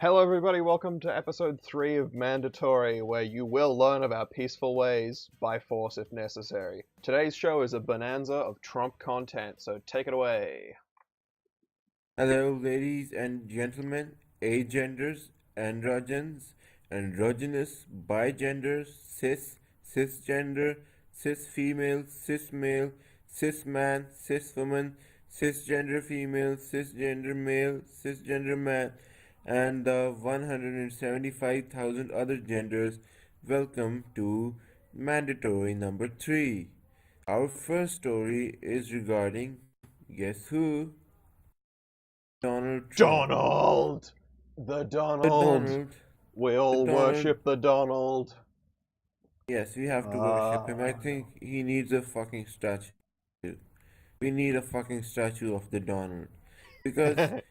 Hello, everybody. Welcome to episode 3 of Mandatory, where you will learn about peaceful ways, by force if necessary. Today's show is a bonanza of Trump content, so take it away. Hello, ladies and gentlemen, agenders, androgens, androgynous, bigenders, cisgender, cis female, cis male, cis man, cis woman, cisgender female, cisgender male, cisgender man, and the 175,000 other genders. Welcome to Mandatory number 3. Our first story is regarding guess who? Donald Trump. Donald! The The Donald! Donald, We the all Donald. worship the Donald. Yes, we have to worship him. I Uh, think he needs a fucking statue. We need a fucking statue of the Donald. Because,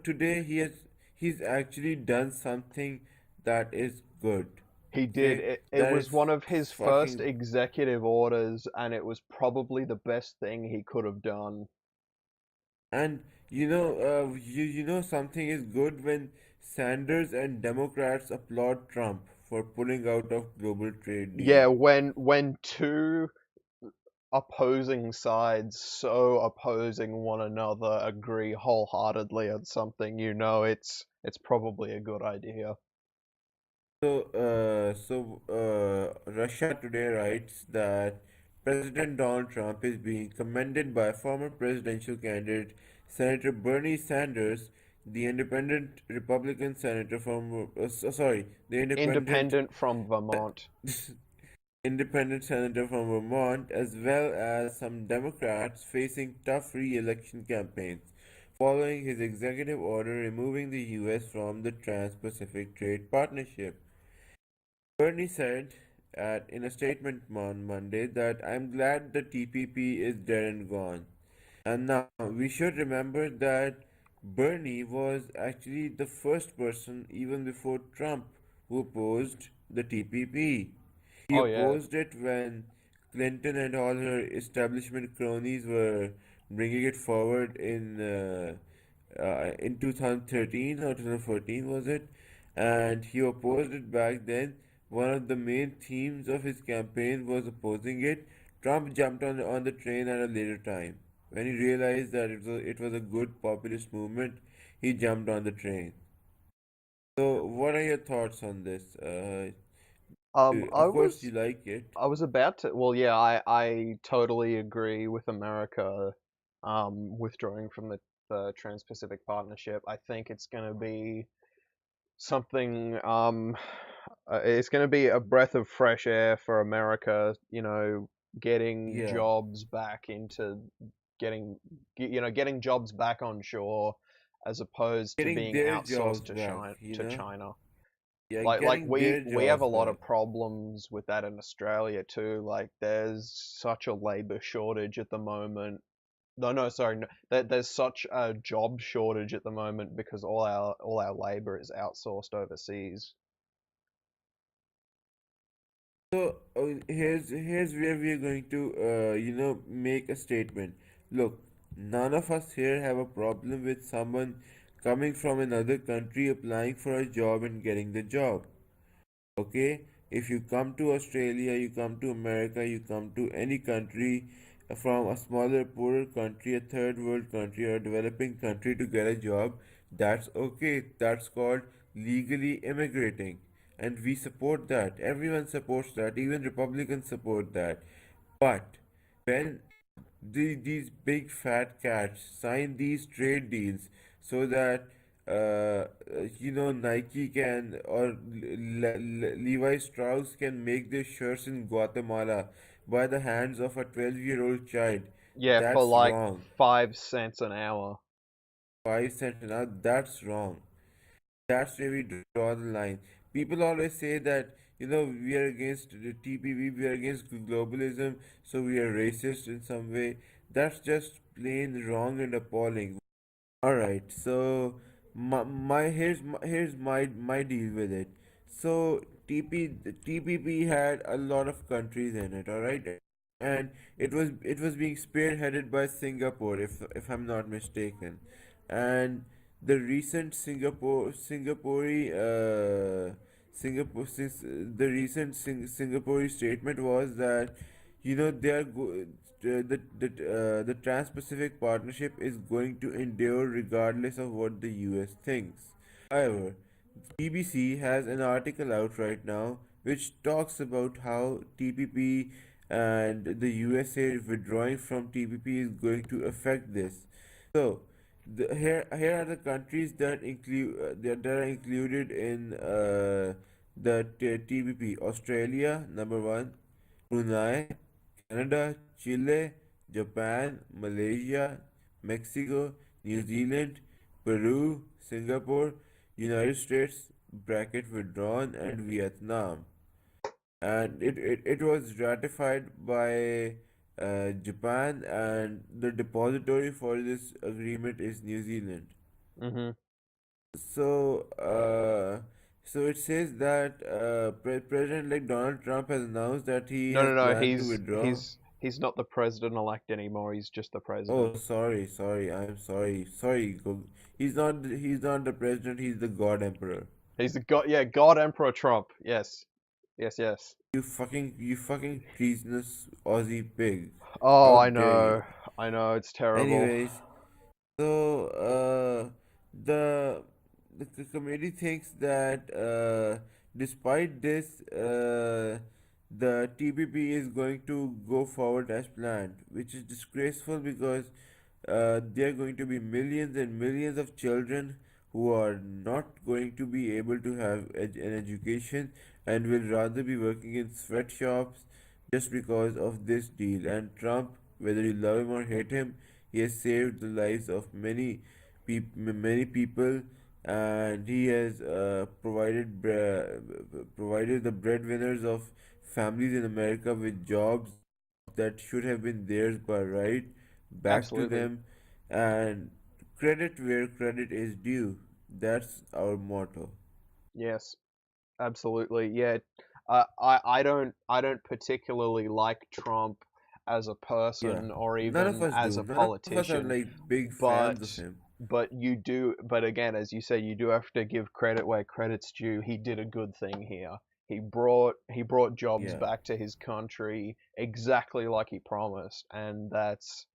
today he's actually done something that is good. he did. Okay? It That was is one of his first fucking. executive orders, and it was probably the best thing he could have done. And you know something is good when Sanders and Democrats applaud Trump for pulling out of global trade Yeah, deals. when two opposing sides so opposing one another agree wholeheartedly on something, it's probably a good idea. Russia Today writes that President Donald Trump is being commended by former presidential candidate Senator Bernie Sanders, the independent Republican senator from, the Independent from Vermont. independent senator from Vermont, as well as some Democrats facing tough re-election campaigns following his executive order removing the U.S. from the Trans-Pacific Trade Partnership. Bernie said in a statement on Monday that I'm glad the TPP is dead and gone. And now we should remember that Bernie was actually the first person, even before Trump, who opposed the TPP. He Oh yeah. opposed it when Clinton and all her establishment cronies were bringing it forward in 2013 or 2014 was it, and he opposed it back then. One of the main themes of his campaign was opposing it. Trump jumped on the train at a later time. When he realized that it was a good populist movement, he jumped on the train. So, what are your thoughts on this? Um I Of course, was you like it. I was about to well yeah, I totally agree with America withdrawing from the Trans-Pacific Partnership. I think it's going to be something it's going to be a breath of fresh air for America, getting Yeah, jobs back into getting jobs back on shore as opposed to getting being their outsourced jobs back, you to know? China. Yeah, Like getting we their we have a jobs lot back. of problems with that in Australia too. Like there's such a labor shortage at the moment. No, no, sorry. No, there's such a job shortage at the moment because all our labor is outsourced overseas. So here's where we are going to make a statement. Look, none of us here have a problem with someone coming from another country applying for a job and getting the job. Okay, if you come to Australia, you come to America, you come to any country from a smaller, poorer country, a third world country, or a developing country to get a job, that's okay. That's called legally immigrating, and we support that. Everyone supports that. Even Republicans support that. But when these big fat cats sign these trade deals so that Nike can or Levi Strauss can make their shirts in Guatemala by the hands of a 12-year-old child. Yeah, for That's like wrong. 5 cents an hour. 5 cents now, that's wrong. That's where we draw the line. People always say that we are against the TPP, we are against globalism, so we are racist in some way. That's just plain wrong and appalling. All right, so here's my deal with it. So TPP had a lot of countries in it, all right, and it was being spearheaded by Singapore, if I'm not mistaken, and the recent Singapore since the recent Singaporean statement was that they are the Trans-Pacific Partnership is going to endure regardless of what the US thinks. However, BBC has an article out right now which talks about how TPP and the USA withdrawing from TPP is going to affect this. So, here are the countries that are included in the TPP. Australia, number one, Brunei, Canada, Chile, Japan, Malaysia, Mexico, New Zealand, Peru, Singapore, United States bracket withdrawn, and Vietnam. And it was ratified by Japan, and the depository for this agreement is New Zealand. Hmm. So, so it says that President-elect Donald Trump has announced that he No, has no, no. planned to He's withdraw. he's he's not the president elect anymore. He's just the Oh, president. sorry, I'm sorry. He's not the president. He's the God Emperor. He's the god. Yeah, God Emperor Trump. Yes, yes, yes. You fucking treasonous Aussie pig. Oh, How I dare know. you? I know. It's terrible. Anyways, so the the committee thinks that despite this, the TPP is going to go forward as planned, which is disgraceful because there are going to be millions and millions of children who are not going to be able to have an education and will rather be working in sweatshops just because of this deal. And Trump, whether you love him or hate him, he has saved the lives of many people, and he has provided the breadwinners of families in America with jobs that should have been theirs by right back to Absolutely. them, and credit where credit is due. That's our motto. Yes. Absolutely. Yeah. I don't particularly like Trump as a Yeah, person or none of even us as do. a None of us are politician, like big fans but of him. but again, as you say, you do have to give credit where credit's due. He did a good thing here. He brought jobs Yeah, back to his country exactly like he promised, and that's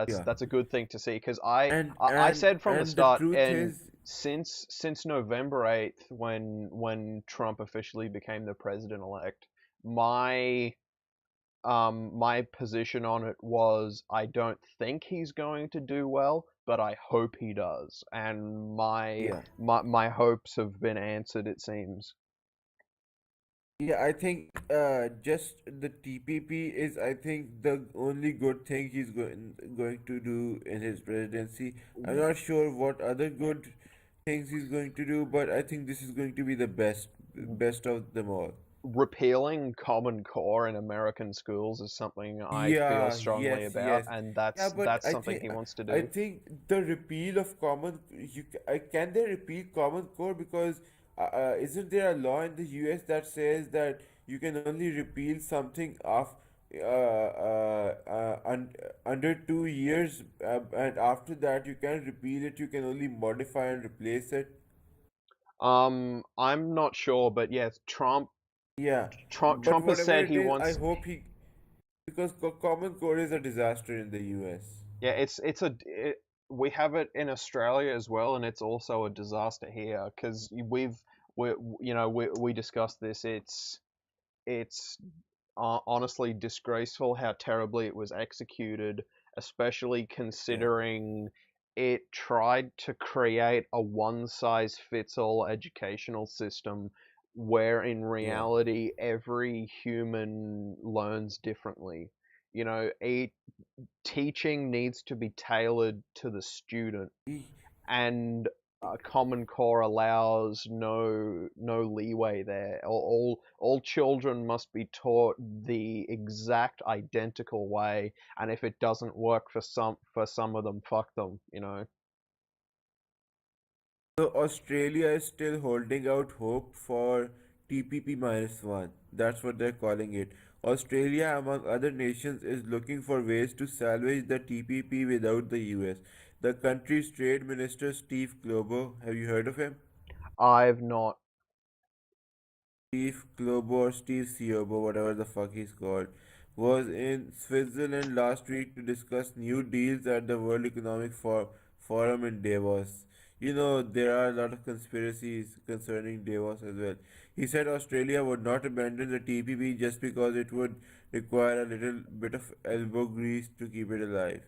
yeah, that's a good thing to see. Because I, and I I and said from the and the start, truth and is, since November 8th, when Trump officially became the president elect, my my position on it was I don't think he's going to do well, but I hope he does. And my yeah. my my hopes have been answered, it seems. Yeah, I think just the TPP is, I think, the only good thing he's going to do in his presidency. I'm not sure what other good things he's going to do, but I think this is going to be the best of them all. Repealing Common Core in American schools is something I feel Yeah, strongly about, yes. and Yeah, that's but that's something he wants to I do. think the repeal of can they repeal common core, because isn't there a law in the US that says that you can only repeal something of under 2 years, and after that you can repeal it. You can only modify and replace it. I'm not sure, but yes, Trump Yeah, Trump but Trump has whatever said it he is, I wants. hope he because common core is a disaster in the US. Yeah, we have it in Australia as well, and it's also a disaster here because we discussed this. It's honestly disgraceful how terribly it was executed, especially Yeah, considering it tried to create a one size fits all educational system where in yeah. reality every human learns differently. Teaching needs to be tailored to the student, E- and Common Core allows no leeway there. All children must be taught the exact identical way, and if it doesn't work for some of them, fuck them. So Australia is still holding out hope for TPP -1. That's what they're calling it. Australia, among other nations, is looking for ways to salvage the TPP without the US. the country's trade minister, Steve Globo, have you heard of him? I've not. Steve Globo or Steve Siobo, whatever the fuck he's called, was in Switzerland last week to discuss new deals at the World Economic Forum in Davos. You know, there are a lot of conspiracies concerning Davos as well. He said Australia would not abandon the TPP just because it would require a little bit of elbow grease to keep it alive.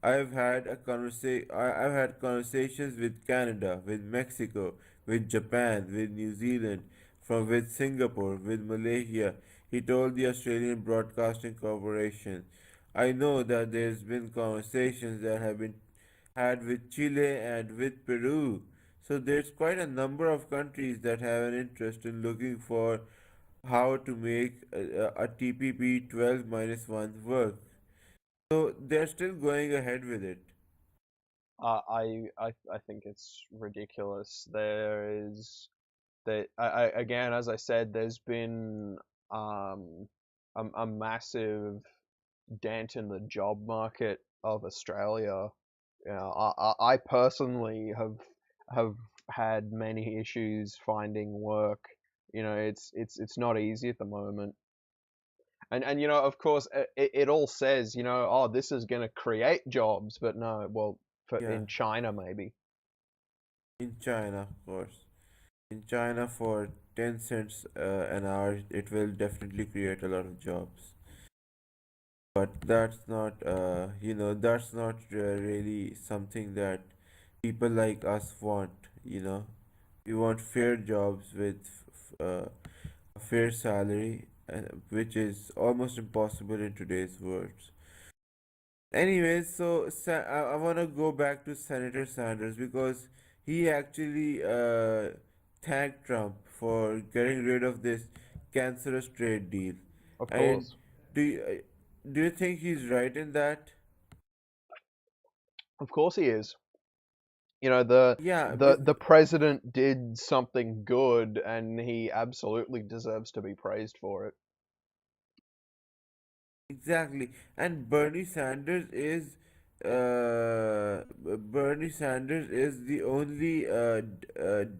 I've had conversations with Canada, with Mexico, with Japan, with New Zealand, from with Singapore, with Malaysia, he told the Australian Broadcasting Corporation. I know that there's been conversations that have been had with Chile and with Peru. So there's quite a number of countries that have an interest in looking for how to make a TPP 12 minus 1 work. So they're still going ahead with it. I think it's ridiculous. There is that I again, as I said, there's been um a massive dent in the job market of Australia. You know, I personally have had many issues finding work. You know, it's not easy at the moment. And you know, of course, it all says, you know, oh, this is going to create jobs, but no, well, for Yeah, in China maybe. in China, of course. In China, for 10 cents an hour, it will definitely create a lot of jobs. But that's not really something that people like us want. We want fair jobs with a fair salary, which is almost impossible in today's world. Anyways, so I want to go back to Senator Sanders because he actually thanked Trump for getting rid of this cancerous trade deal. Of And course, do you, do you think he's right in that? of course he is. You know, the Yeah, the the president did something good, and he absolutely deserves to be praised for it. exactly. And Bernie Sanders is the only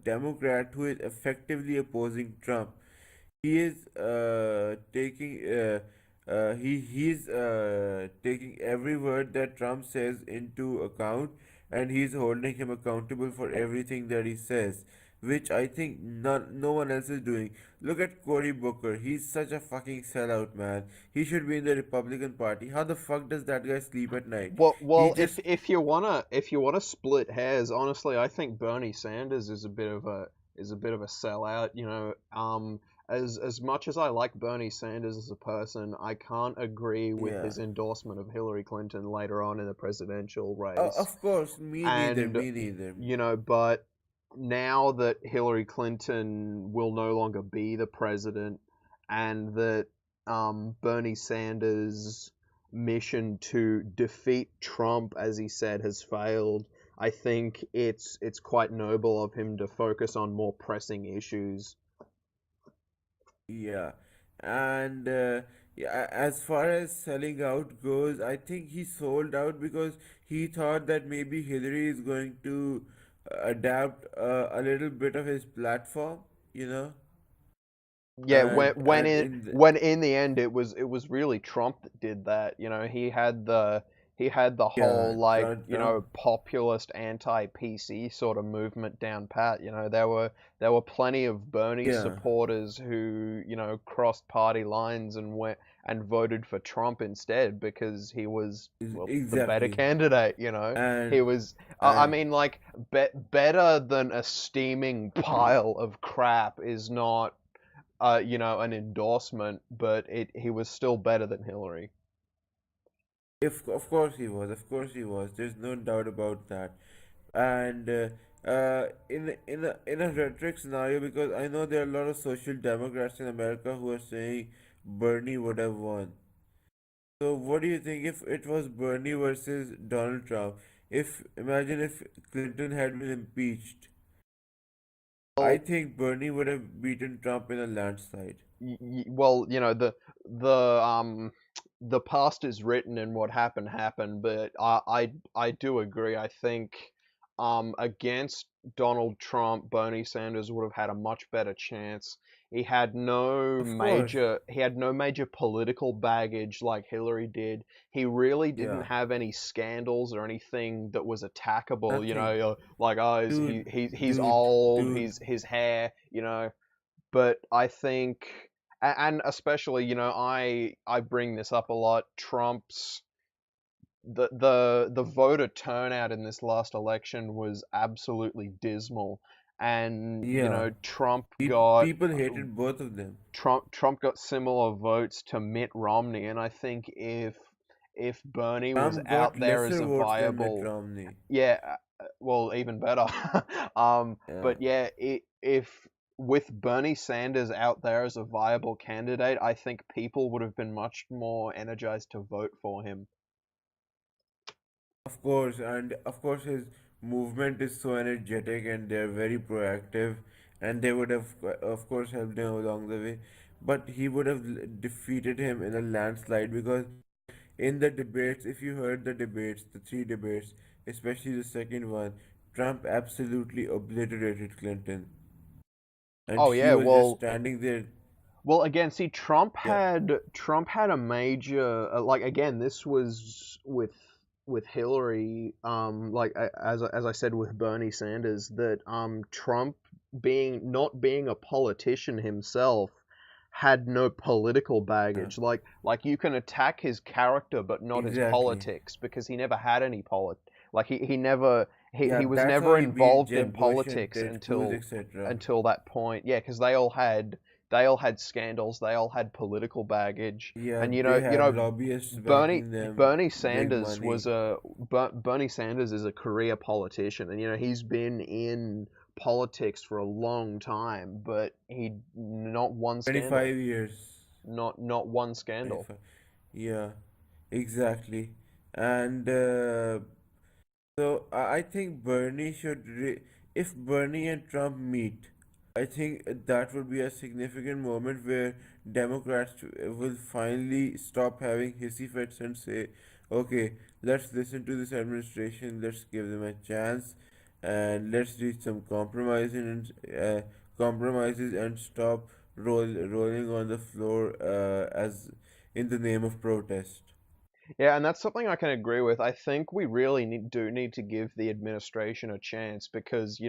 Democrat who is effectively opposing Trump. He is taking every word that Trump says into account, and he's holding him accountable for everything that he says, which I think no one else is doing. Look at Cory Booker. He's such a fucking sellout, man. He should be in the Republican Party. How the fuck does that guy sleep at night? He Well, just if you wanna split hairs, honestly, I think Bernie Sanders is a bit of a sellout. You know, as much as I like Bernie Sanders as a person, I can't agree with yeah. his endorsement of Hillary Clinton later on in the presidential race. Of course, me neither. And Me neither. you know, but now that Hillary Clinton will no longer be the president, and that Bernie Sanders' mission to defeat Trump, as he said, has failed, I think it's quite noble of him to focus on more pressing issues. Yeah, and yeah, as far as selling out goes, I think he sold out because he thought that maybe Hillary is going to adapt a little bit of his platform, you know, Yeah, and in the, when in the end it was really Trump that did that. You know, he had the yeah, whole like, Trump, you Trump, know, populist anti-PC sort of movement down pat. You know, there were plenty of Bernie yeah, supporters who, you know, crossed party lines and went and voted for Trump instead because he was, well, the better exactly, candidate. You know, he and was. I and mean, like, better than a steaming pile of crap is not you know, an endorsement, but he was still better than Hillary. if of course he was, of course he was. There's no doubt about that. And in a rhetoric scenario, because I know there are a lot of social democrats in America who are saying Bernie would have won. So what do you think if it was Bernie versus Donald Trump? If imagine if Clinton had been impeached, I Well, think Bernie would have beaten Trump in a landslide. well, you know, the the past is written and what happened happened, but I do agree. I think against Donald Trump, Bernie Sanders would have had a much better chance. Of course, He had no major political baggage like Hillary did. He really didn't yeah, have any scandals or anything that was attackable. nothing, Like oh, dude, he's dude, old, dude. his hair, but I think, and especially, I bring this up a lot. The voter turnout in this last election was absolutely dismal, and Yeah, people hated both of them. Trump got similar votes to Mitt Romney, and I think if Bernie was Trump got out there as lesser a votes than Mitt viable, Romney. yeah, well, even better. Yeah. But yeah, if with Bernie Sanders out there as a viable candidate, I think people would have been much more energized to vote for him. Of course, and of course, his movement is so energetic and they're very proactive, and they would have, of course, helped him along the way. But he would have defeated him in a landslide because in the debates, if you heard the debates, the three debates, especially the second one, Trump absolutely obliterated Clinton, and Oh she yeah, was just standing there. again, see, Yeah, Trump had a major like again, this was with Hillary, as I said with Bernie Sanders, that Trump being not being a politician himself had no political yeah, baggage. Like you can attack his character but not his exactly. politics because he never had any like he never Yeah, he was that's how never he beat involved in Jeb Bush and politics Ted Cruz, etc. until that point. Yeah, because they all had scandals, they all had political baggage, Yeah, and they have lobbyists backing them, big money. Bernie Sanders is a career politician, and he's been in politics for a long time, but he not one scandal, 25 years. not one scandal. 25. Yeah, exactly. And so I think if Bernie and Trump meet, I think that would be a significant moment where Democrats will finally stop having hissy fits and say, okay, let's listen to this administration, let's give them a chance, and let's reach some compromises and stop rolling on the floor as in the name of protest. Yeah, and that's something I can agree with. I think we really do need to give the administration a chance because,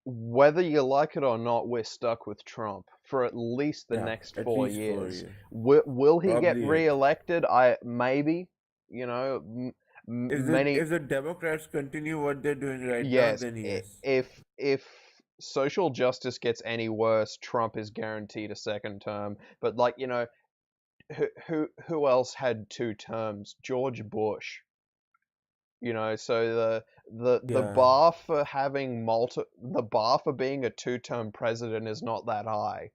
whether you like it or not, we're stuck with Trump for at least the Yeah, next at four least for years. you. Will he get Probably it. reelected? I maybe, many If the Democrats continue what they're doing right now, yes. then yes. If social justice gets any worse, Trump is guaranteed a second term. But like, who else had two terms? George Bush. So the Yeah, bar for the bar for being a two-term president is not that high.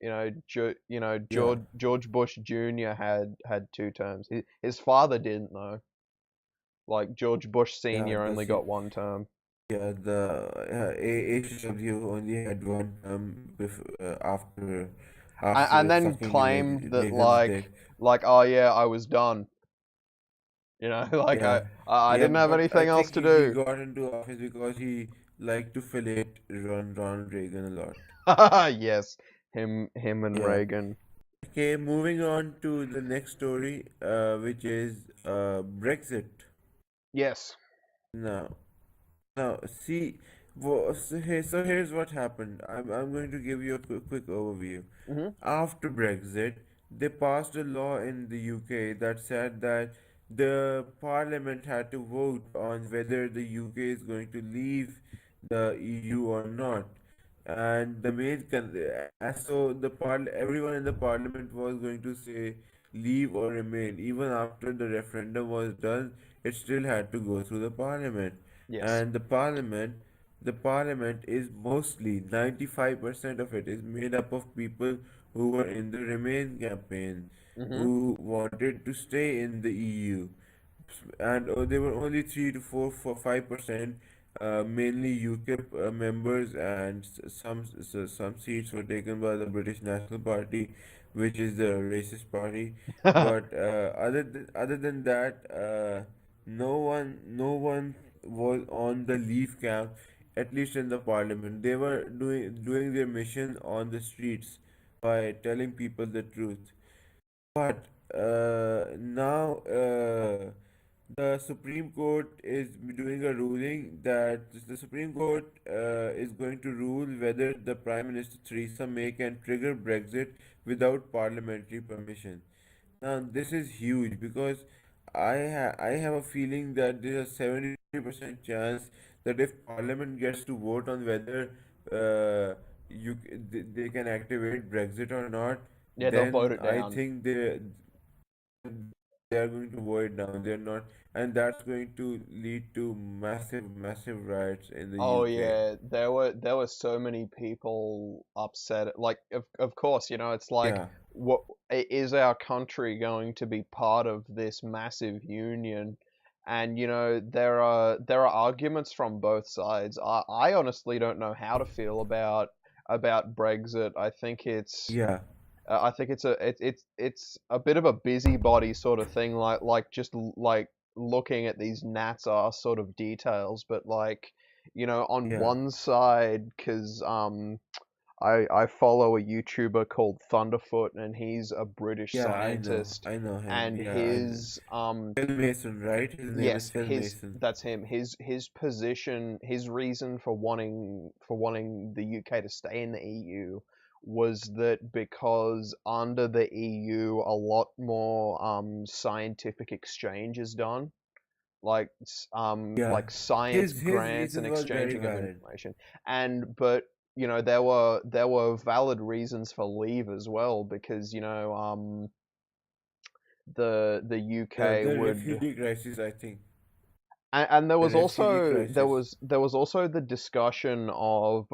yeah, George Bush Jr. had two terms. His father didn't though. Like George Bush yeah. Sr. only got one term. The HW only had one term And after then sucking claimed that Reagan's dick. oh yeah, I was done. Like Yeah, I yeah. didn't have But I anything else think to he do. got into office because he liked to fillet Ronald Reagan a lot. Yes, him and Yeah. Reagan. Okay, moving on to the next story, which is Brexit. Yes. Now, see, so here's what happened. I'm going to give you a quick overview. Hmm. After Brexit, they passed a law in the UK that said that the parliament had to vote on whether the UK is going to leave the EU or not. And the so everyone in the parliament was going to say leave or remain. Even after the referendum was done, it still had to go through the parliament. Yes. And the parliament is mostly 95% of it is made up of people who were in the Remain campaign, Hmm. who wanted to stay in the EU, and they were only 3 to 4, 5%, mainly UKIP members, and some seats were taken by the British National Party. which is the racist party. But other than that, no one was on the Leave camp, at least in the parliament. They were doing their mission on the streets by telling people the truth. But now the Supreme Court is doing a ruling that the Supreme Court is going to rule whether the Prime Minister Theresa May can trigger Brexit without parliamentary permission. Now this is huge because I have a feeling that there's a 70% chance that if Parliament gets to vote on whether they can activate Brexit or not, Yeah, they'll vote then it I down. think they are going to vote it down. They're not, and that's going to lead to massive riots in the Oh UK. yeah, there were so many people upset. Like, of course, it's like, Yeah, what is our country going to be part of this massive union? And there are arguments from both sides. I honestly don't know how to feel about Brexit. yeah, I think it's a bit of a busybody sort of thing, like just like looking at these Nats are sort of details, but like, on yeah, one side, because I follow a YouTuber called Thunderfoot, and he's a British yeah. scientist, I know him. and Yeah, I know. his Phil Mason, right? His name is yes, Phil his Mason. that's him. His position, his reason for wanting the UK to stay in the EU was that because under the EU a lot more scientific exchange is done, Yeah, like science his grants and reason was very exchanging of valid. information. But there were valid reasons for leave as well, because the UK The would. refugee crisis, I think. And there The was refugee also there crisis. was there was also the discussion of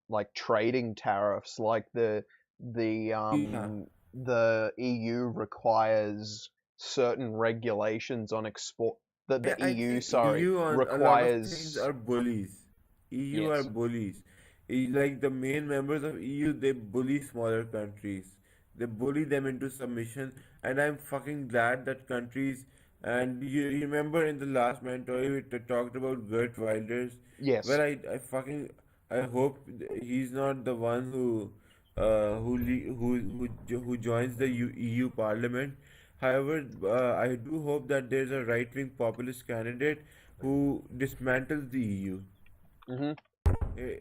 like trading tariffs, like the Yeah. um the EU requires certain regulations on export, that the I EU, think sorry, EU on a lot of things requires. are bullies. EU are Yes. bullies. Like the main members of EU, they bully smaller countries. They bully them into submission, and I'm fucking glad that countries. And you remember in the last mentoring we talked about Gert Wilders. Yes. Well, I fucking I hope he's not the one who joins the EU Parliament. However, I do hope that there's a right-wing populist candidate who dismantles the EU. Hmm. Eh,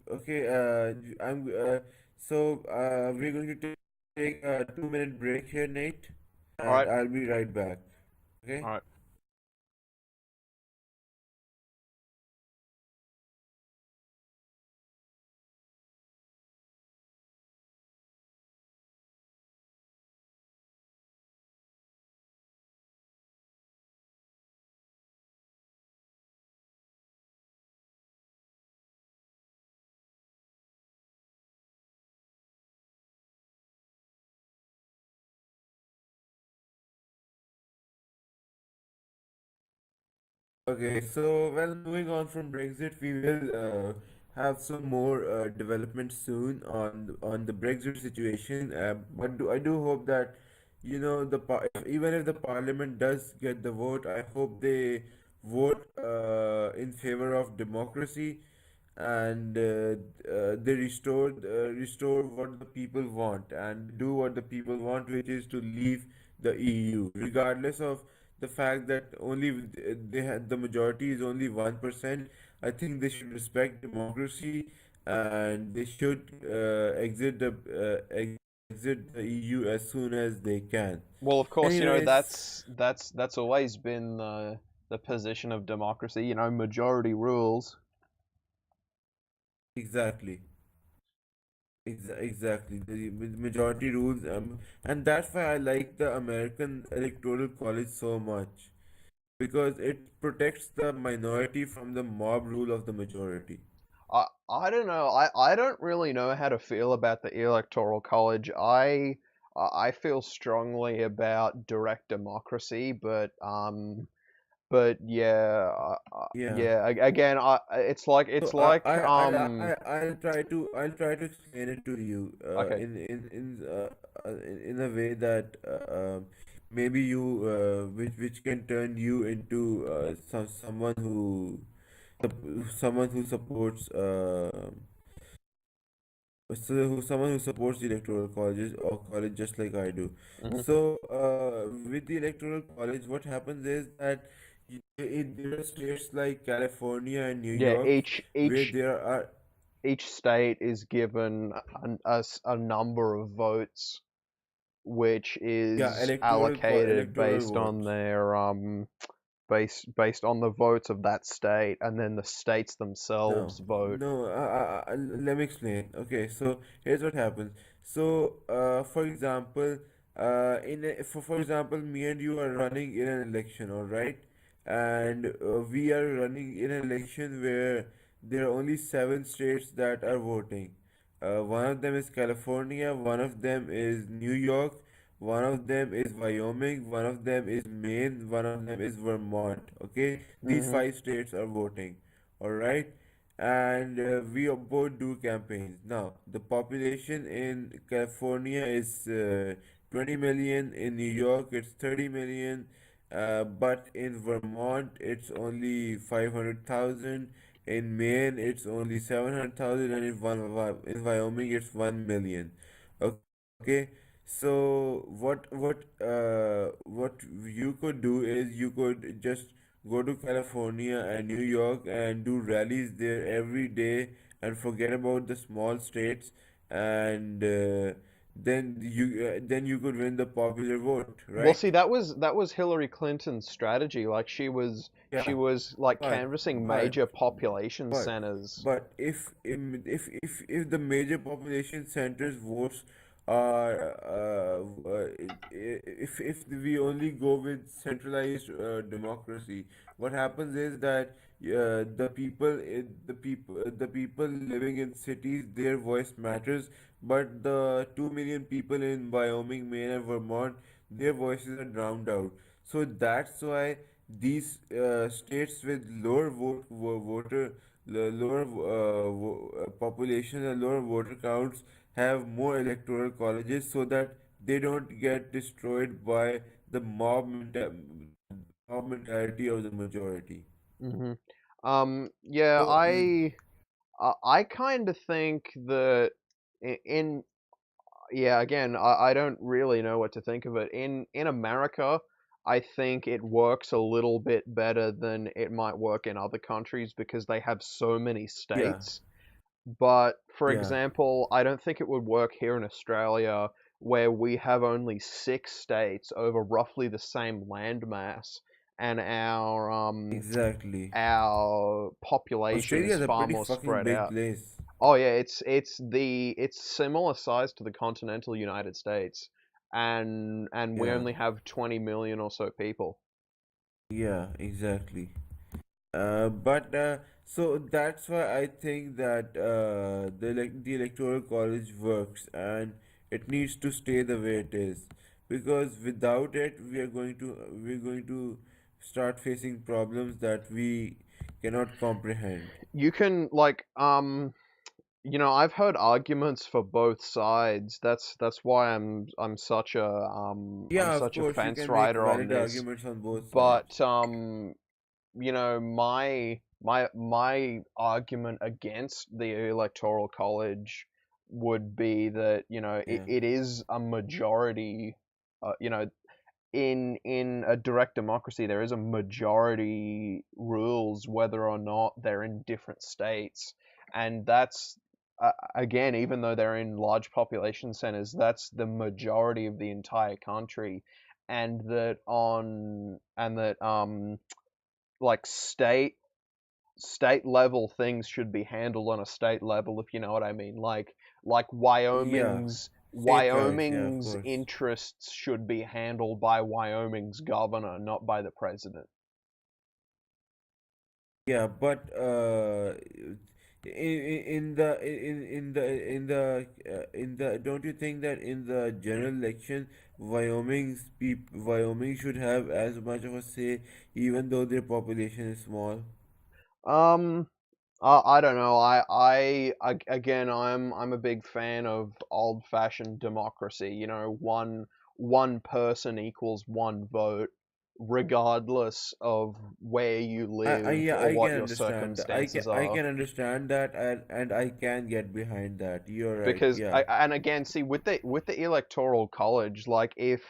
okay, I'm so we're going to take a 2 minute break here, Nate, All and right. I'll be right back. Okay. All right. Okay, so well, moving on from Brexit, we will have some more development soon on the Brexit situation. But I do hope that even if the Parliament does get the vote, I hope they vote in favor of democracy, and they restore what the people want and do what the people want, which is to leave the EU, regardless of the fact that only they had the majority is only 1%. I think they should respect democracy, and they should exit the EU as soon as they can. Well, of course, Anyways, that's always been the position of democracy. Majority rules. exactly. Exactly, the majority rules, and that's why I like the American Electoral College so much, because it protects the minority from the mob rule of the majority. I don't know. I don't really know how to feel about the electoral college. I feel strongly about direct democracy, but But yeah, Yeah. yeah. Again, So it's like I'll try to explain it to you okay. in a way that maybe you which can turn you into someone who supports someone who supports the electoral colleges or college just like I do. Hmm. So with the electoral college, what happens is that there are states like California and New Yeah, York where there are each state is given a number of votes, which yeah is allocated electoral based on votes. their based on the votes of that state, and then the states themselves vote. No. Let me explain. Okay, so here's what happens. So, for example, for example, me and you are running in an election, all right, and we are running in an election where there are only 7 states that are voting. One of them is California, one of them is New York, one of them is Wyoming, one of them is Maine, one of them is Vermont. Okay, these Hmm. 5 states are voting. All right, and we both do campaigns. Now, the population in California is 20 million. In New York, it's 30 million. But in Vermont, it's only 500,000. In Maine, it's only 700,000, and in Wyoming, it's 1 million. Okay, so what you could do is you could just go to California and New York and do rallies there every day and forget about the small states, and then you could win the popular vote, Well, right? see, that was Hillary Clinton's strategy. Like she Yeah, was like but canvassing but major population but centers. but if the major population centers votes are if we only go with centralized democracy, what happens is that the people living in cities, their voice matters, but the 2 million people in Wyoming, Maine, and Vermont, their voices are drowned out. So that's why these states with lower lower population and lower voter counts have more electoral colleges so that they don't get destroyed by the mob mentality of the majority. Hmm. Yeah, So I kind of think that in yeah, again, I don't really know what to think of it. In America, I think it works a little bit better than it might work in other countries because they have so many yeah, states. But for yeah, example, I don't think it would work here in Australia where we have only 6 states over roughly the same landmass, and exactly. our population Australia is is a far pretty more fucking spread big out. place. Oh yeah, it's similar size to the continental United States, and we Yeah, only have 20 million or so people. yeah, exactly. But so that's why I think that the electoral college works and it needs to stay the way it is, because without it we're going to start facing problems that we cannot comprehend. You can like I've heard arguments for both sides. That's why I'm Yeah, of such a course you fence can make rider on valid this. arguments on both sides. But my argument against the electoral college would be that Yeah, it is a majority. In a direct democracy, there is a majority rules whether or not they're in different states, and that's again, even though they're in large population centers, that's the majority of the entire country, and that like state level things should be handled on a state level, if you know what I mean. Like yeah, Wyoming's state rights, yeah, of Wyoming's course. interests should be handled by Wyoming's governor, not by the president. Yeah, but in the don't you think that in the general election Wyoming should have as much of a say even though their population is small? Um, I don't know. Again, I'm a big fan of old-fashioned democracy. You know, one person equals one vote, regardless of where you I live yeah, or I what can your understand. circumstances I are. can understand that, and I can get behind that. You're right. Because Yeah, and again, see with the electoral college, like if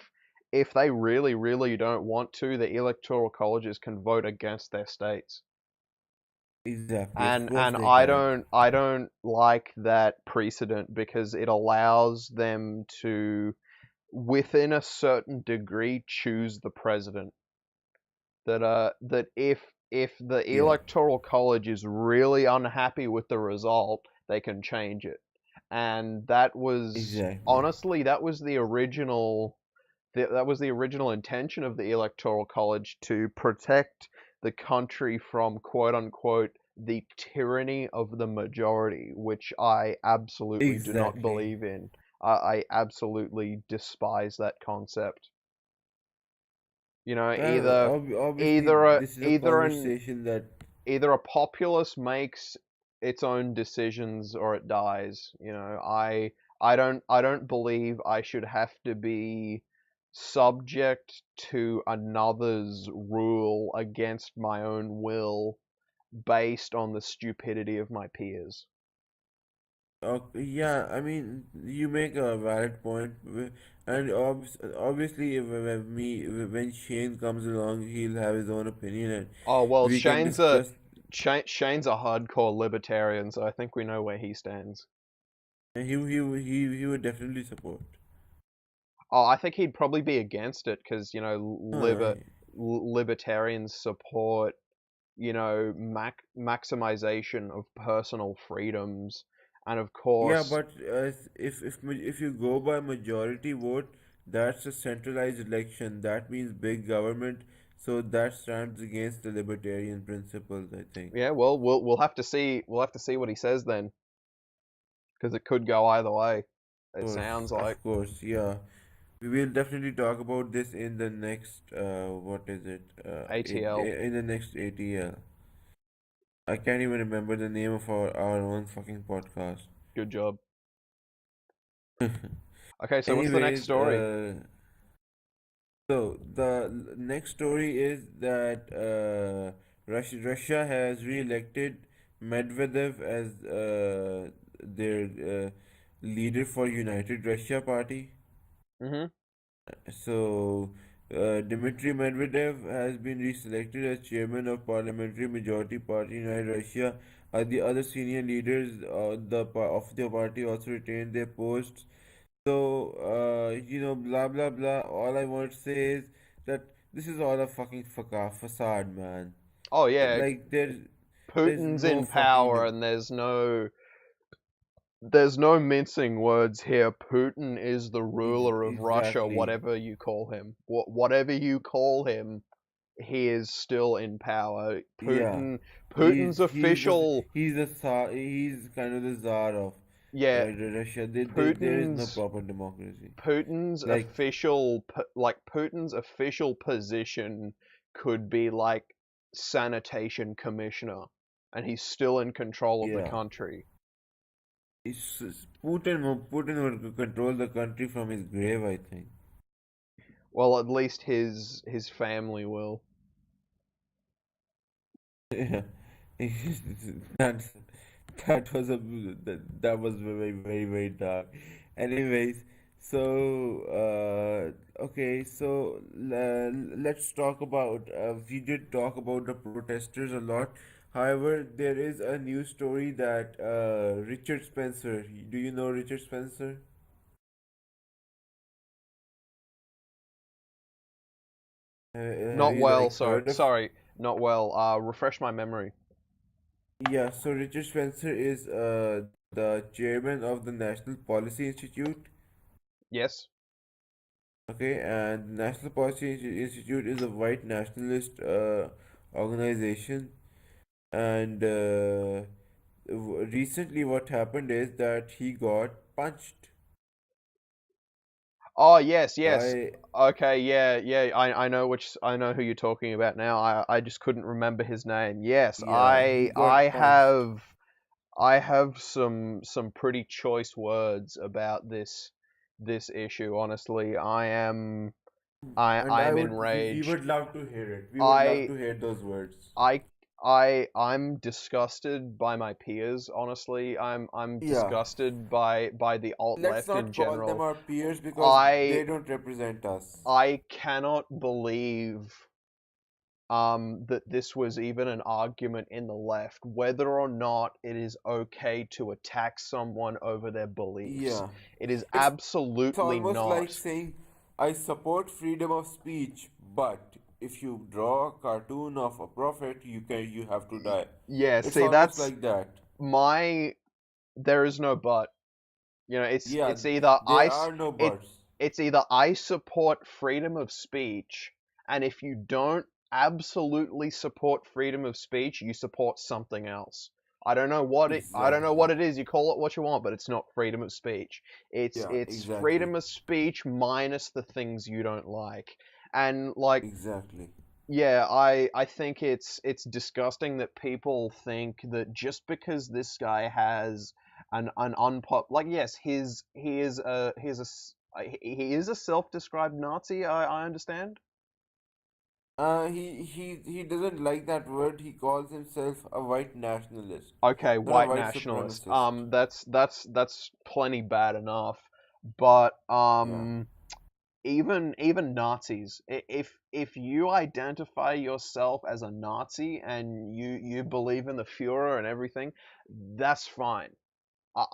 they really don't want to, the electoral colleges can vote against their states. exactly. Of course And they can. I don't like that precedent because it allows them to, within a certain degree, choose the president. That if the Yeah, electoral college is really unhappy with the result, they can change it. And that was exactly. honestly that was the original that was the original intention of the electoral college, to protect the country from quote unquote the tyranny of the majority, which I absolutely do not Exactly. believe in. I absolutely despise that concept. You know, Well, obviously, this is a either an conversation that, either a populace makes its own decisions or it dies. You know, I don't believe I should have to be subject to another's rule against my own will based on the stupidity of my peers. yeah, I mean, you make a valid point, and obviously, when Shane comes along, he'll have his own opinion, and Oh well, we can discuss. Shane's a hardcore libertarian, so I think we know where he stands. And he would definitely support. Oh, I think he'd probably be against it because you know Uh, libertarians support, you know, maximization of personal freedoms, and of yeah, course, but if you go by majority vote, that's a centralized election. That means big government. So that stands against the libertarian principles, I think. yeah, well, we'll have to see what he says then, because it could go either way. It sounds like Of course, yeah. We will definitely talk about this in the next what is it? ATL. In the next ATL. I can't even remember the name of our own fucking podcast. Good job. Okay, so what's the next Anyways, story? so the next story is that Russia has re-elected Medvedev as their leader for United Russia Party. Mm-hmm. So, Dmitry Medvedev has been reselected as chairman of Parliamentary Majority Party in Russia. The other senior leaders of the party also retained their posts. So, blah blah blah. All I want to say is that this is all a fucking facade, man. Oh yeah, Like there's Putin's no in power, fucking and there's no mincing words here. Putin is the ruler of Russia, exactly. whatever you call him. Whatever you call him, he is still in power. Yeah, Putin's official, he's kind of the czar of yeah, Russia. There is no Putin's proper democracy. Putin's Like, official Putin's official position could be like sanitation commissioner, and he's still in control of the yeah, country. Putin would control the country from his grave, I think. Well, at least his family will. Yeah, that's that was very dark. Anyways, so okay, so let's talk about. We did talk about the protesters a lot. However, there is a news story that Richard Spencer. Do you know Richard Spencer? Have Not you well, like sorry. heard of? Sorry, not well. Refresh my memory. Yeah, so Richard Spencer is the chairman of the National Policy Institute. Yes. Okay, and National Policy Institute is a white nationalist organization, and Recently, what happened is that he got punched Oh yes, yes. by, Okay, yeah, yeah. I know I know who you're talking about now. I just couldn't remember his name. Yes, yeah, he got punched. I have some pretty choice words about this issue. Honestly, And I'm we enraged. would love to hear it. We would love I to hear those words. I I'm disgusted by my peers, honestly. I'm Yeah, disgusted by the alt let's left in not call them general. our peers because I they don't represent us. I cannot believe that this was even an argument in the left, whether or not it is okay to attack someone over their beliefs. Yeah, It is it's it's absolutely almost like not. saying I support freedom of speech, but if you draw a cartoon of a prophet, you have to die. Yeah, It's see, almost that's like that. my there is no but. You know, Yeah, it's either there are no it buts. it's either I support freedom of speech, and if you don't absolutely support freedom of speech, you support something else. I don't know Exactly. what it is. You call it what you want, but it's not freedom of speech. Yeah, It's exactly. freedom of speech minus the things you don't like. And like Exactly. yeah, I think it's disgusting that people think that just because this guy has an unpop like yes, he is a self-described Nazi. I understand. He doesn't like that word. He calls himself a white nationalist, Okay, not a white white nationalist. supremacist. That's plenty bad enough. But Yeah, even Nazis, if you identify yourself as a Nazi and you believe in the Führer and everything, that's fine.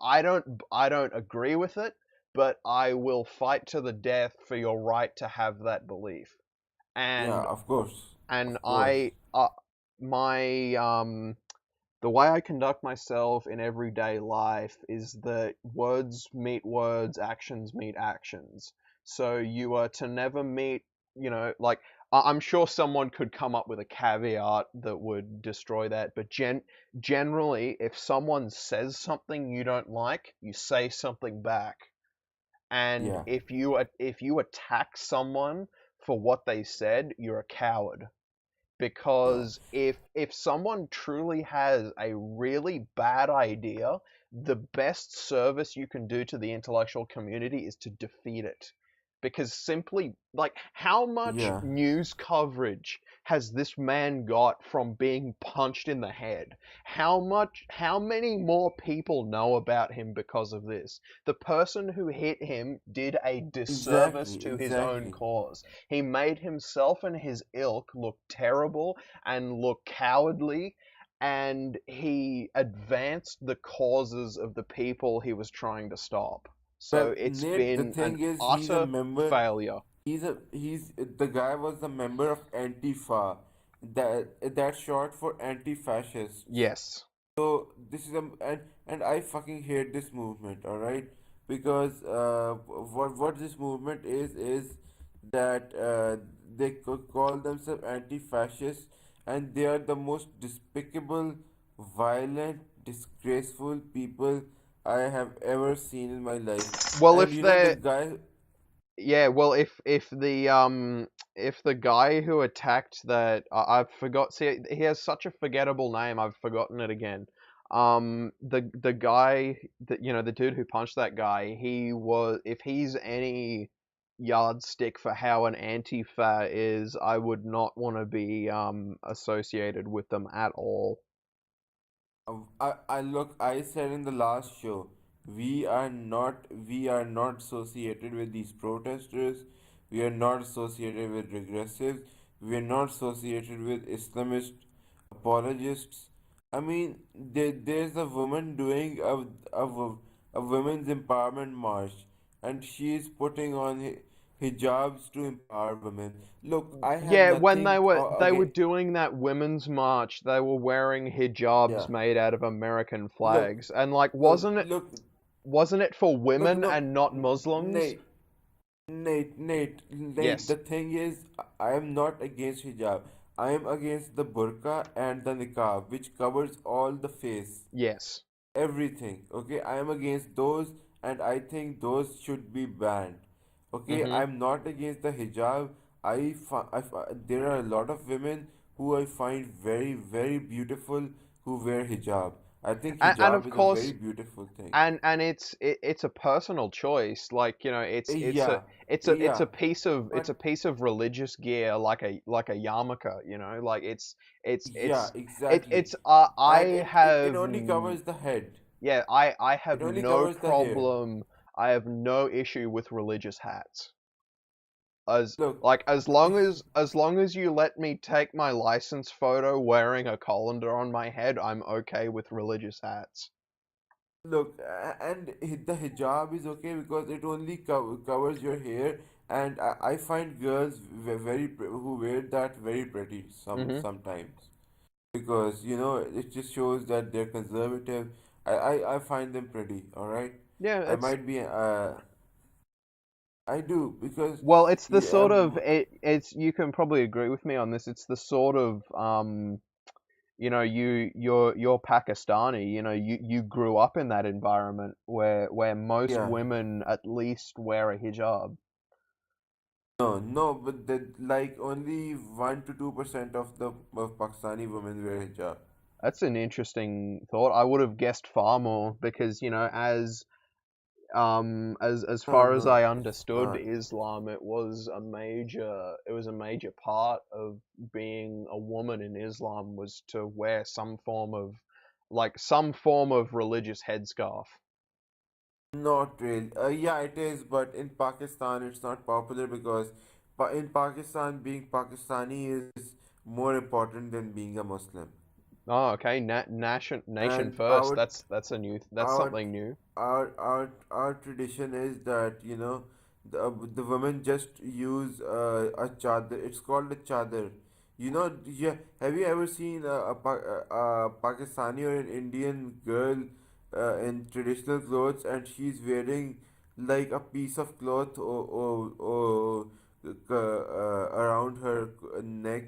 I don't agree with it, but I will fight to the death for your right to have that belief. yeah, And of and course. my the way I conduct myself in everyday life is that words meet words, actions meet actions. So you are to never meet, you know, like I'm sure someone could come up with a caveat that would destroy that, but generally, if someone says something you don't like, you say something back. And Yeah, if you attack someone for what they said, you're a coward yeah, because if someone truly has a really bad idea, the best service you can do to the intellectual community is to defeat it. Because simply, like, how much yeah. news coverage has this man got from being punched in the head? How many more people know about him because of this? The person who hit him did a disservice Exactly, to his own exactly. cause. He made himself and his ilk look terrible and look cowardly, and he advanced the causes of the people he was trying to stop. So Well, it's Nate, the been an thing is, he's a utter member. failure. He's the guy was a member of Antifa. That's short for anti-fascists. Yes. So this is a and I fucking hate this movement, all right? Because what this movement is that they call themselves anti-fascists, and they are the most despicable, violent, disgraceful people I have ever seen in my life. Well, And if you know the they're guy. yeah, well, if the guy who attacked that I forgot, see, he has such a forgettable name. I've forgotten it again. The guy that you know, the dude who punched that guy, he was if he's any yardstick for how an anti-fa is, I would not want to be associated with them at all. I look. I said in the last show, we are not associated with these protesters. We are not associated with regressives. We are not associated with Islamist apologists. I mean, there's a woman doing a women's empowerment march, and she is putting on hijabs to empower women. Look, I have Yeah, when nothing they were again. doing that women's march, they were wearing hijabs Yeah. made out of American Look, flags. And like look, wasn't it for look, women look, and not Muslims? Nate, Nate, the Yes. thing is, I am not against hijab. I am against the burqa and the niqab, which covers all the face, Yes. everything. Okay, I am against those, and I think those should be banned. Okay, Mm-hmm. I'm not against the hijab. There are a lot of women who I find very, very beautiful who wear hijab. I think And hijab of is a very course, beautiful thing. and it's a personal choice. Like, you know, Yeah, yeah, it's but a piece of religious gear, like a yarmulke. You know, like yeah, exactly. it's And I it have only covers the head. yeah, I It have only no covers the hair. problem. I have no issue with religious hats. As Look, like if as long as you let me take my license photo wearing a colander on my head, I'm okay with religious hats. look, and the hijab is okay because it only covers your hair, and I find girls who wear that very pretty Hmm. sometimes because it just shows that they're conservative. I find them pretty. All right, Yeah, I it's might be I do because well, it's the yeah, sort of it's you can probably agree with me on this. It's the sort of you know, you're Pakistani, you know, you grew up in that environment where most yeah. women at least wear a hijab. No, no, but like only 1 to 2% of the Pakistani women wear hijab. That's an interesting thought. I would have guessed far more because, you know, as No, far as no, I it's understood not. Islam, it was a major part of being a woman in Islam was to wear some form of religious headscarf. Not really. Yeah, it is, but in Pakistan, it's not popular because in Pakistan, being Pakistani is more important than being a Muslim. Oh, okay. Nation And first. That's our something new. our tradition is that the women just use a chadar. It's called a chadar. Yeah. Have you ever seen a Pakistani or an Indian girl in traditional clothes, and she's wearing like a piece of cloth around her neck?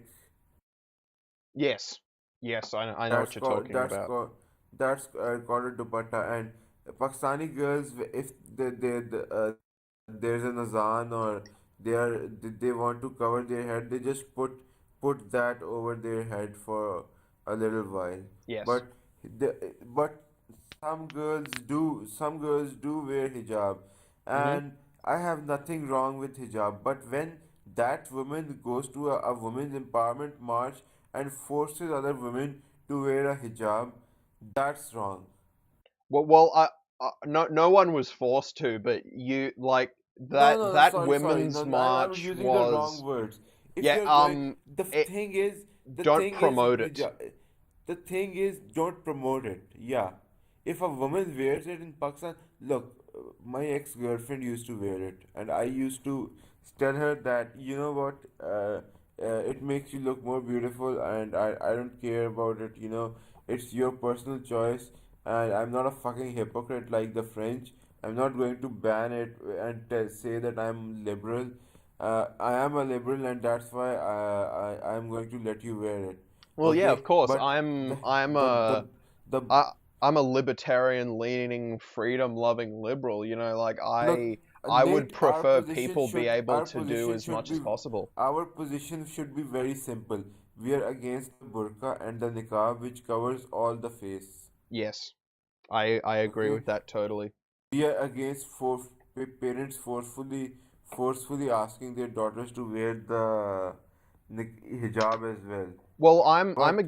Yes. Yes, I know That's what you're called talking that's about. called that's called a dupatta. And Pakistani girls, if there's an azan or they want to cover their head, they just put that over their head for a little while. Yes. But some girls do wear hijab, Hmm. and I have nothing wrong with hijab. But when that woman goes to a women's empowerment march and forces other women to wear a hijab, that's wrong. No one was forced to, but you like No, no, no, that sorry, sorry. No, women's no, I'm march using the wrong was words. If yeah, you're going, the it thing is, the don't thing is, promote it. hijab, the thing is, don't promote it. Yeah. If a woman wears it in Pakistan, look, my ex-girlfriend used to wear it, and I used to tell her that, you know what, it makes you look more beautiful, and I don't care about it, it's your personal choice, and I'm not a fucking hypocrite like the French. I'm not going to ban it and say that I'm liberal. I am a liberal, and that's why I'm going to let you wear it. Well, yeah, of Okay, course. but the Uh, the I I'm a libertarian leaning freedom loving liberal, you know, like look, I would Nate, prefer people be able to do as much as possible. our position should be very simple. We are against the burqa and the niqab, which covers all the face. Yes. I agree Okay, with that totally. we are against parents forcefully asking their daughters to wear the hijab as well. Well, But I'm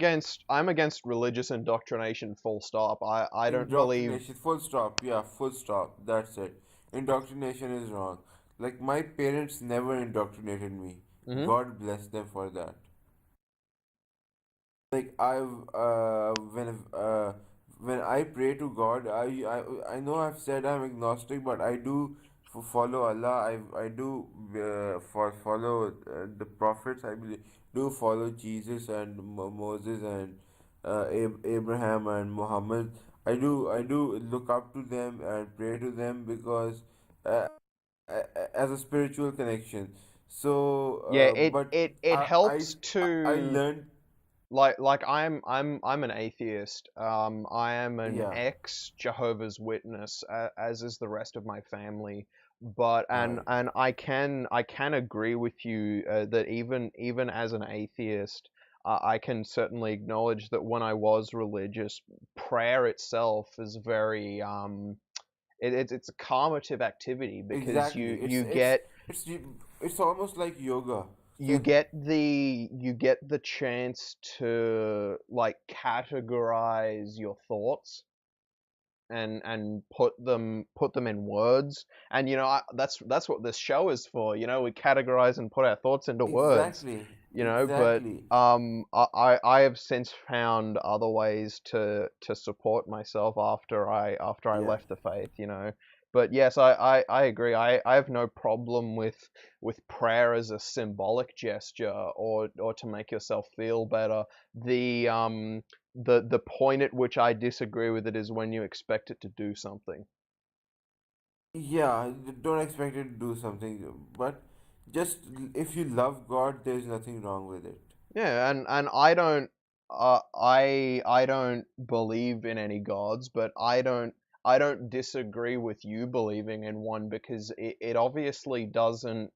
against religious indoctrination full stop. I don't believe indoctrination, full stop, yeah, full stop. That's it. Indoctrination is wrong. Like my parents never indoctrinated me. Mhm. God bless them for that. Like when I pray to God, I know I've said I'm agnostic, but I do follow Allah. I do follow the prophets. I believe, do follow Jesus and Moses and Abraham and Muhammad. I do look up to them and pray to them because uh, as a spiritual connection. So, Yeah, but it helps I to learned, like I'm an atheist. I am an yeah, ex Jehovah's Witness, as is the rest of my family. But right, I can agree with you that even as an atheist, I can certainly acknowledge that when I was religious, prayer itself is very it's a calmative activity because exactly. It's it's almost like yoga. Same. you get the chance to like categorize your thoughts and put them in words. And that's what this show is for. We categorize and put our thoughts into words. Exactly, But exactly. I have since found other ways to support myself after I Yeah. left the faith. But yes, I agree. I have no problem with prayer as a symbolic gesture or to make yourself feel better. The point at which I disagree with it is when you expect it to do something. Yeah, don't expect it to do something, but just if you love God, there's nothing wrong with it. Yeah, and I don't believe in any gods, but I don't disagree with you believing in one because it obviously doesn't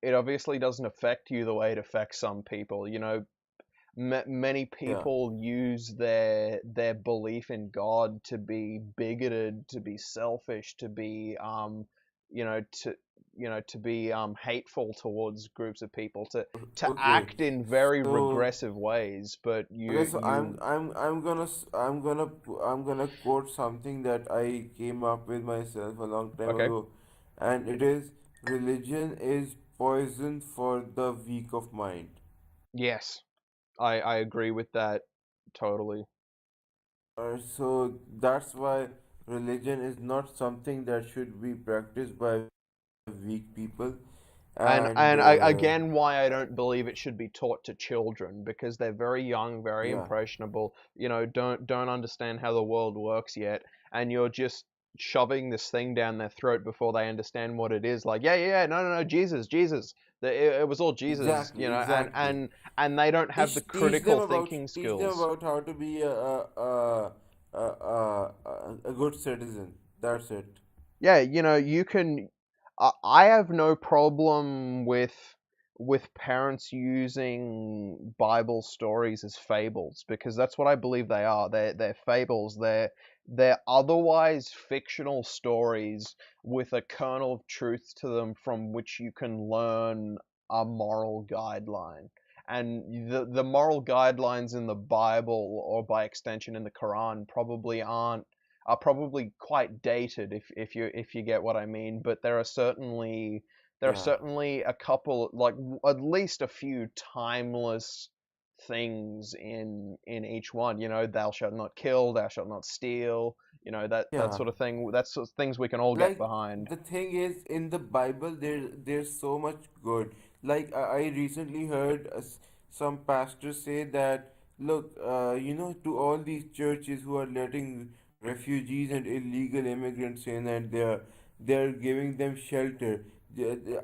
affect you the way it affects some people. Many Yeah, people use their belief in God to be bigoted, to be selfish, to be to to be hateful towards groups of people, to okay. act in very So, regressive ways. But okay, so I'm gonna quote something that I came up with myself a long time okay? ago, and it is religion is poison for the weak of mind. Yes, I agree with that totally. So that's why religion is not something that should be practiced by weak people, and Again, why I don't believe it should be taught to children because they're very young, very yeah, impressionable. Don't understand how the world works yet, and you're just shoving this thing down their throat before they understand what it is. Like, yeah, yeah, yeah, no, no, no, Jesus, Jesus. It was all Jesus, exactly, and exactly. they don't have the critical thinking Teach them skills. about how to be a good citizen. That's it. Yeah, you can. I have no problem with parents using Bible stories as fables because that's what I believe they are. They're fables. They're otherwise fictional stories with a kernel of truth to them from which you can learn a moral guideline. And the moral guidelines in the Bible, or by extension in the Quran, are probably quite dated if you get what I mean. But there are Yeah, certainly a couple, like at least a few timeless things in each one. Thou shalt not kill, thou shalt not steal. That yeah. sort of thing. That's sort of things we can all get Like behind. the thing is, in the Bible, there's so much good. Like I recently heard some pastors say that, look, to all these churches who are letting refugees and illegal immigrants in, and they're giving them shelter.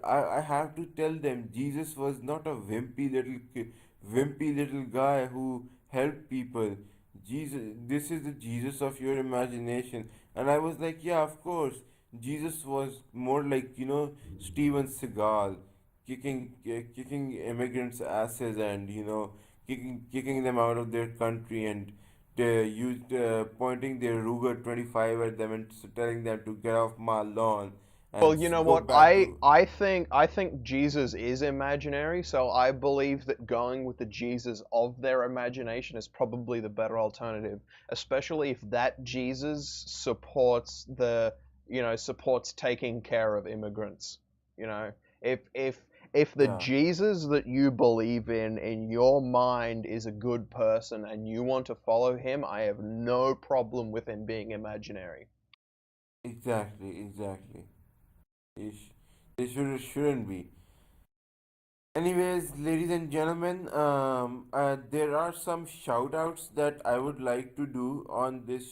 I have to tell them Jesus was not a wimpy little guy who helped people. Jesus, this is the Jesus of your imagination. And I was like, yeah, of course. Jesus was more like, Steven Seagal, kicking immigrants' asses, and, kicking them out of their country, and pointing their Ruger 25 at them and telling them to get off my lawn and Well, you know go what? back to. I think Jesus is imaginary, so I believe that going with the Jesus of their imagination is probably the better alternative, especially if that Jesus supports taking care of immigrants. You know, if the Yeah, Jesus that you believe in your mind is a good person and you want to follow him, I have no problem with him being imaginary. exactly, exactly. They shouldn't be. Anyways, ladies and gentlemen, there are some shout outs that I would like to do on this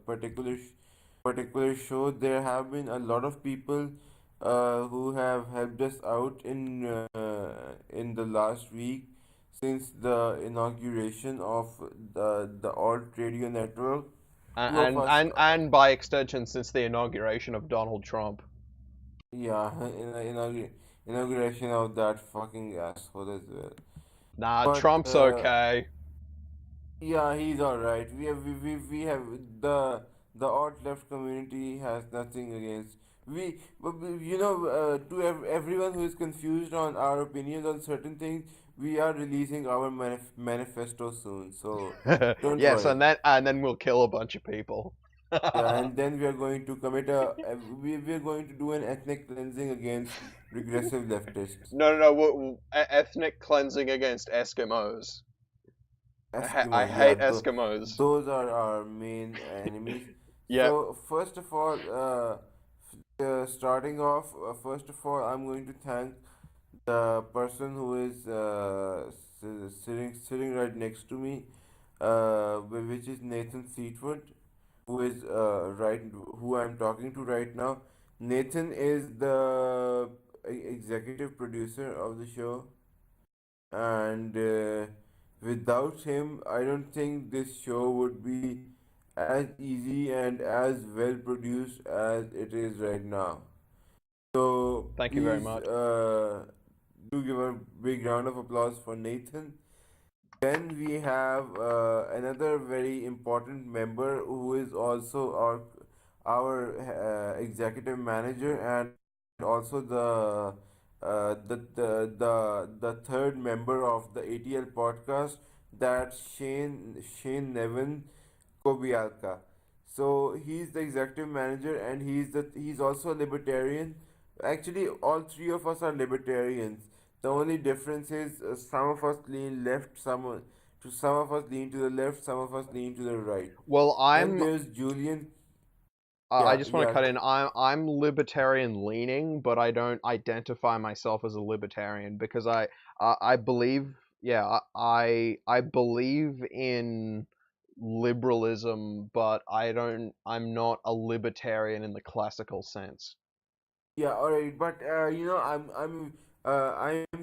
particular show. There have been a lot of people who have helped us out in the last week since the inauguration of the Alt Radio Network. Two of and us, and and by extension, since the inauguration of Donald Trump. yeah, in the inauguration of that fucking asshole as well. Nah, But Trump's okay. yeah, he's all right. We have the alt left community has nothing against to everyone who is confused on our opinions on certain things, we are releasing our manifesto soon. So don't Yes, worry. and then we'll kill a bunch of people. Yeah, and then we are going to commit we are going to do an ethnic cleansing against regressive leftists. No, no, no. Ethnic cleansing against Eskimos. I Eskimos, yeah, hate Eskimos. those are our main enemies. Yep. So first of all, starting off, first of all, I'm going to thank the person who is sitting right next to me, which is Nathan Seatwood, who is who I'm talking to right now. Nathan is the executive producer of the show, and without him, I don't think this show would be as easy and as well produced as it is right now. So Thank you very please much. do give a big round of applause for Nathan. Then we have another very important member who is also our executive manager and also the third member of the ATL podcast, that's Shane Nevin Kobialka. So he's the executive manager and he's also a libertarian. Actually, all three of us are libertarians. The only difference is some of us lean left, some of us lean to the left, some of us lean to the right. Well, Then there's Julian. I Yeah, just want to yeah, cut in. I'm libertarian leaning, but I don't identify myself as a libertarian because I believe, yeah, I believe in liberalism, but I'm not a libertarian in the classical sense. yeah. All right, but I'm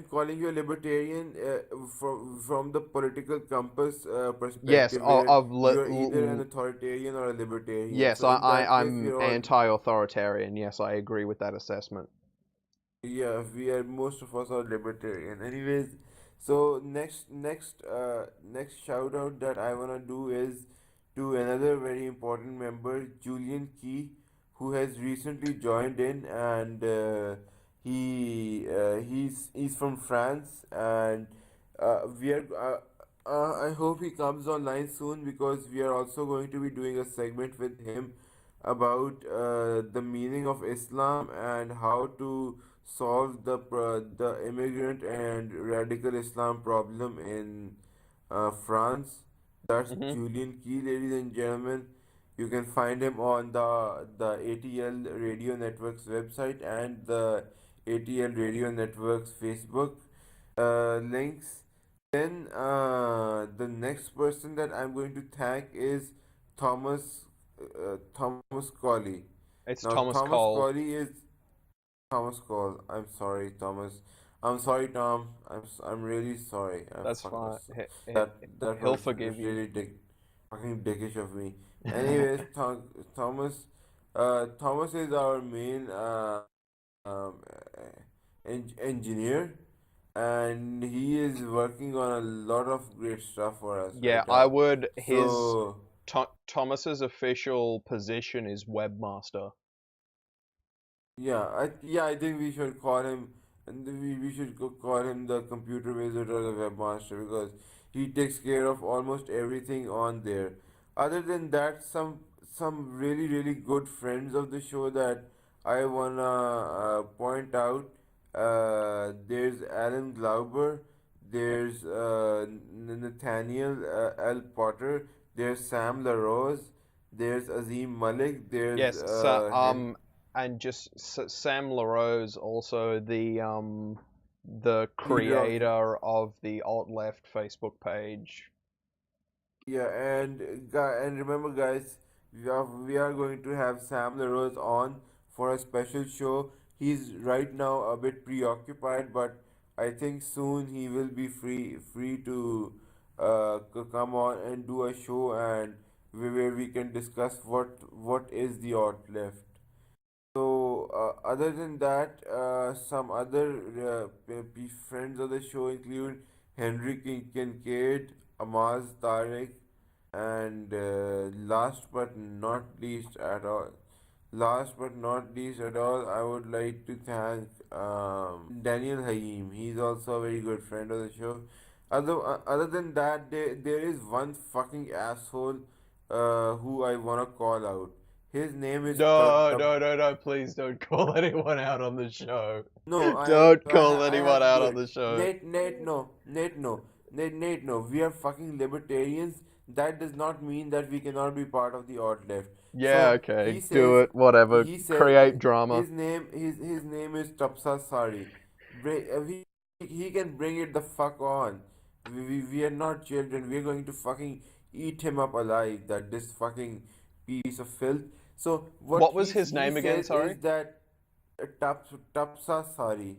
calling you a libertarian from the political compass Yes, perspective, where of you are either an authoritarian or a libertarian. yes, So in that case, I'm we're all. anti-authoritarian. Yes, I agree with that assessment. Yeah, we are, most of us are libertarian. Anyways, so next shout out that I wanna do is to another very important member, Julian Key, who has recently joined in, and he's from France, and we are. I hope he comes online soon because we are also going to be doing a segment with him about the meaning of Islam and how to solve the immigrant and radical Islam problem in France. That's Hmm. Julian Key, ladies and gentlemen. You can find him on the ATL Radio Network's website and the ATL Radio Network's Facebook links. Then the next person that I'm going to thank is Thomas Thomas Colley. It's Now Thomas Thomas Cole. Colley is Thomas Cole. I'm sorry, Thomas. I'm sorry, Tom. I'm really sorry. I'm That's fucking fine. that He'll was forgive you. really fucking dickish of me. Anyways, Thomas, Thomas is our main um, engineer, and he is working on a lot of great stuff for us Yeah, right I now. would. His So Thomas's official position is webmaster. I think we should call him, and we should call him the computer wizard or the webmaster because he takes care of almost everything on there. Other than that, some really good friends of the show that I wanna point out. There's Alan Glauber, there's Nathaniel L. Potter, there's Sam LaRose, there's Azim Malik, there's Yes, and just Sam LaRose, also the leader of the. creator of the alt left Facebook page. Yeah, and remember, guys, we are going to have Sam LaRose on for a special show. he's right now a bit preoccupied, but I think soon he will be free to come on and do a show and where we can discuss what is the alt left. So, other than that, some other friends of the show include Henry Kincaid, Amaz Tariq, and last but not least at all, I would like to thank Daniel Haim. He's also a very good friend of the show. Other than that, there is one fucking asshole who I wanna call out. His name is No, no, no, no, please don't call anyone out on the show. No, Don't call I anyone have to out do on it. the show. Nate, no. We are fucking libertarians. That does not mean that we cannot be part of the odd left. Yeah, So okay, do it, whatever. he says, Create drama. his name is Tapsa Sari. He can bring it the fuck on. We are not children. We are going to fucking eat him up alive. That this fucking piece of filth. So what What was his he name again, says sorry? is that Tapsa Sari.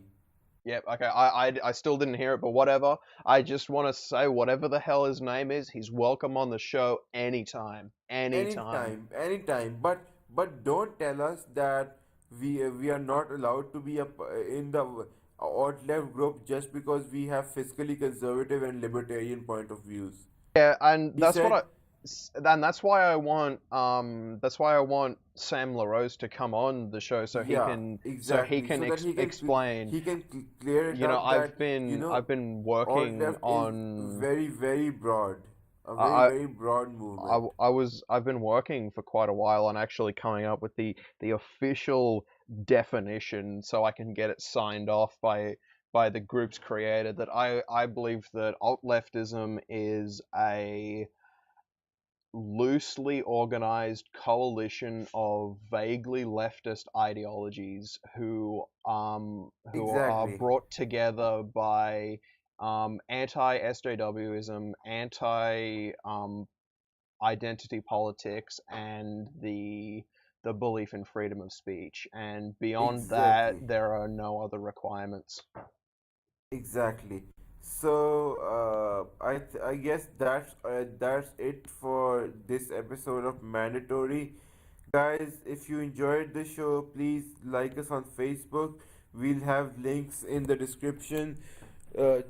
Yep, okay, I still didn't hear it, but whatever. I just want to say, whatever the hell his name is, he's welcome on the show anytime. Anytime. Anytime. But don't tell us that we are not allowed to be in the odd left group just because we have fiscally conservative and libertarian point of views. Yeah, and He said, that's why I want Sam LaRose to come on the show yeah, so he exactly, can so that explain. he can clear it You know, up that I've been odd working left is on very broad, a I very broad movement. I've been working for quite a while on actually coming up with the official definition so I can get it signed off by the group's creator that I believe that alt leftism is a loosely organized coalition of vaguely leftist ideologies who are Exactly, brought together by anti SJWism, anti identity politics, and the belief in freedom of speech. And beyond that, exactly. there are no other requirements. Exactly. So I guess that's it for this episode of Mandatory. Guys, if you enjoyed the show, please like us on Facebook. We'll have links in the description.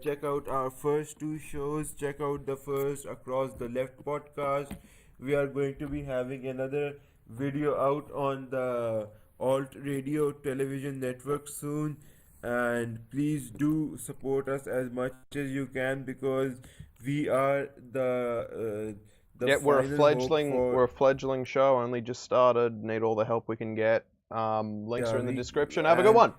Check out our first two shows. Check out the first Across the Left podcast. We are going to be having another video out on the Alt Radio Television Network soon. And please do support us as much as you can because we are the Yeah, final hope we're for a fledgling show. Only just started. Need all the help we can get. Links are yeah in the we description. Have a good and one.